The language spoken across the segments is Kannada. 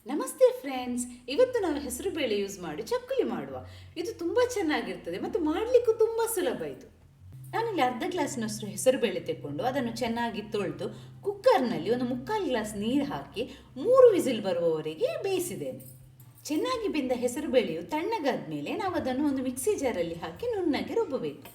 ನಮಸ್ತೆ ಫ್ರೆಂಡ್ಸ್, ಇವತ್ತು ನಾವು ಹೆಸರು ಬೇಳೆ ಯೂಸ್ ಮಾಡಿ ಚಕ್ಕುಲಿ ಮಾಡುವ. ಇದು ತುಂಬ ಚೆನ್ನಾಗಿರ್ತದೆ ಮತ್ತು ಮಾಡಲಿಕ್ಕೂ ತುಂಬ ಸುಲಭ. ಇದು ನಾನಿಲ್ಲಿ ಅರ್ಧ ಗ್ಲಾಸ್ನಷ್ಟು ಹೆಸರು ಬೇಳೆ ತೆಕ್ಕೊಂಡು ಅದನ್ನು ಚೆನ್ನಾಗಿ ತೊಳೆದು ಕುಕ್ಕರ್ನಲ್ಲಿ ಒಂದು 3/4 ಗ್ಲಾಸ್ ನೀರು ಹಾಕಿ 3 ವಿಸಿಲ್ ಬರುವವರೆಗೆ ಬೇಯಿಸಿದ್ದೇನೆ. ಚೆನ್ನಾಗಿ ಬೆಂದ ಹೆಸರು ಬೇಳೆಯು ತಣ್ಣಗಾದ ಮೇಲೆ ನಾವು ಅದನ್ನು ಒಂದು ಮಿಕ್ಸಿ ಜಾರಲ್ಲಿ ಹಾಕಿ ನುಣ್ಣಗೆ ರುಬ್ಬಬೇಕು.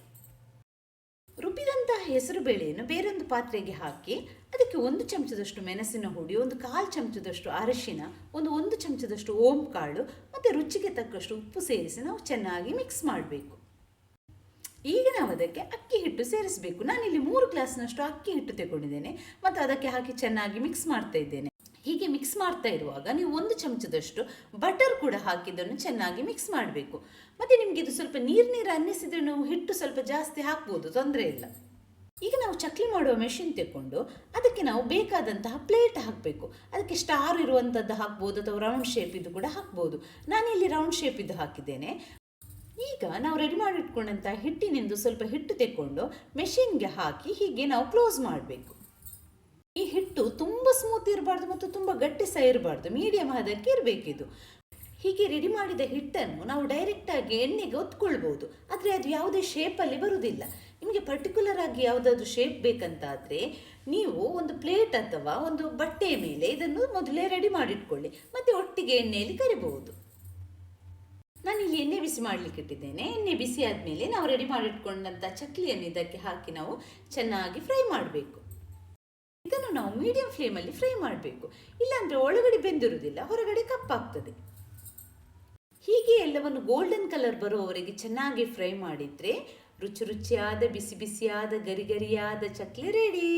ರುಬ್ಬಿದಂತಹ ಹೆಸರು ಬೇಳೆಯನ್ನು ಬೇರೊಂದು ಪಾತ್ರೆಗೆ ಹಾಕಿ ಅದಕ್ಕೆ 1 ಚಮಚದಷ್ಟು ಮೆಣಸಿನ ಹುಡಿ, 1/4 ಚಮಚದಷ್ಟು ಅರಿಶಿನ, 1 ಚಮಚದಷ್ಟು ಓಂ ಕಾಳು ಮತ್ತು ರುಚಿಗೆ ತಕ್ಕಷ್ಟು ಉಪ್ಪು ಸೇರಿಸಿ ನಾವು ಚೆನ್ನಾಗಿ ಮಿಕ್ಸ್ ಮಾಡಬೇಕು. ಈಗ ನಾವು ಅದಕ್ಕೆ ಅಕ್ಕಿ ಹಿಟ್ಟು ಸೇರಿಸಬೇಕು. ನಾನಿಲ್ಲಿ 3 ಗ್ಲಾಸ್ನಷ್ಟು ಅಕ್ಕಿ ಹಿಟ್ಟು ತಗೊಂಡಿದ್ದೇನೆ ಮತ್ತು ಅದಕ್ಕೆ ಹಾಕಿ ಚೆನ್ನಾಗಿ ಮಿಕ್ಸ್ ಮಾಡ್ತಾ ಇದ್ದೇನೆ. ಹೀಗೆ ಮಿಕ್ಸ್ ಮಾಡ್ತಾ ಇರುವಾಗ ನೀವು 1 ಚಮಚದಷ್ಟು ಬಟರ್ ಕೂಡ ಹಾಕಿದ್ದನ್ನು ಚೆನ್ನಾಗಿ ಮಿಕ್ಸ್ ಮಾಡಬೇಕು. ಮತ್ತು ನಿಮಗೆ ಇದು ಸ್ವಲ್ಪ ನೀರು ಅನ್ನಿಸಿದ್ರೆ ನೀವು ಹಿಟ್ಟು ಸ್ವಲ್ಪ ಜಾಸ್ತಿ ಹಾಕ್ಬೋದು, ತೊಂದರೆ ಇಲ್ಲ. ಈಗ ನಾವು ಚಕ್ಲಿ ಮಾಡುವ ಮೆಷಿನ್ ತೆಕ್ಕೊಂಡು ಅದಕ್ಕೆ ನಾವು ಬೇಕಾದಂತಹ ಪ್ಲೇಟ್ ಹಾಕಬೇಕು. ಅದಕ್ಕೆ ಸ್ಟಾರ್ ಇರುವಂಥದ್ದು ಹಾಕ್ಬೋದು ಅಥವಾ ರೌಂಡ್ ಶೇಪ್ ಇದು ಕೂಡ ಹಾಕ್ಬೋದು. ನಾನಿಲ್ಲಿ ರೌಂಡ್ ಶೇಪ್ ಇದು ಹಾಕಿದ್ದೇನೆ. ಈಗ ನಾವು ರೆಡಿ ಮಾಡಿಟ್ಕೊಂಡಂತಹ ಹಿಟ್ಟಿನಿಂದ ಸ್ವಲ್ಪ ಹಿಟ್ಟು ತೆಕ್ಕೊಂಡು ಮೆಷಿನ್ಗೆ ಹಾಕಿ ಹೀಗೆ ನಾವು ಕ್ಲೋಸ್ ಮಾಡಬೇಕು. ಈ ಹಿಟ್ಟು ತುಂಬ ಸ್ಮೂತ್ ಇರಬಾರ್ದು ಮತ್ತು ತುಂಬ ಗಟ್ಟಿ ಸಹ ಇರಬಾರ್ದು, ಮೀಡಿಯಮ್ ಹದಕ್ಕೆ ಇರಬೇಕಿದು. ಹೀಗೆ ರೆಡಿ ಮಾಡಿದ ಹಿಟ್ಟನ್ನು ನಾವು ಡೈರೆಕ್ಟಾಗಿ ಎಣ್ಣೆಗೆ ಒತ್ಕೊಳ್ಬೋದು, ಆದರೆ ಅದು ಯಾವುದೇ ಶೇಪಲ್ಲಿ ಬರುವುದಿಲ್ಲ. ನಿಮಗೆ ಪರ್ಟಿಕ್ಯುಲರ್ ಆಗಿ ಯಾವುದಾದ್ರೂ ಶೇಪ್ ಬೇಕಂತಾದರೆ ನೀವು ಒಂದು ಪ್ಲೇಟ್ ಅಥವಾ ಒಂದು ಬಟ್ಟೆಯ ಮೇಲೆ ಇದನ್ನು ಮೊದಲೇ ರೆಡಿ ಮಾಡಿಟ್ಕೊಳ್ಳಿ, ಮತ್ತು ಒಟ್ಟಿಗೆ ಎಣ್ಣೆಯಲ್ಲಿ ಕರಿಬಹುದು. ನಾನಿಲ್ಲಿ ಎಣ್ಣೆ ಬಿಸಿ ಮಾಡಲಿಕ್ಕೆ ಇಟ್ಟಿದ್ದೇನೆ. ಎಣ್ಣೆ ಬಿಸಿ ಆದಮೇಲೆ ನಾವು ರೆಡಿ ಮಾಡಿಟ್ಕೊಂಡಂಥ ಚಕ್ಲಿಯನ್ನು ಇದಕ್ಕೆ ಹಾಕಿ ನಾವು ಚೆನ್ನಾಗಿ ಫ್ರೈ ಮಾಡಬೇಕು. ಇದನ್ನು ನಾವು ಮೀಡಿಯಂ ಫ್ಲೇಮಲ್ಲಿ ಫ್ರೈ ಮಾಡಬೇಕು, ಇಲ್ಲಾಂದರೆ ಒಳಗಡೆ ಬೆಂದಿರುವುದಿಲ್ಲ, ಹೊರಗಡೆ ಕಪ್ಪಾಗ್ತದೆ. ಹೀಗೆ ಎಲ್ಲವನ್ನು ಗೋಲ್ಡನ್ ಕಲರ್ ಬರುವವರೆಗೆ ಚೆನ್ನಾಗಿ ಫ್ರೈ ಮಾಡಿದರೆ ರುಚಿಯಾದ ಬಿಸಿ ಬಿಸಿಯಾದ ಗರಿ ಗರಿಯಾದ ಚಕ್ಲಿ ರೆಡಿ.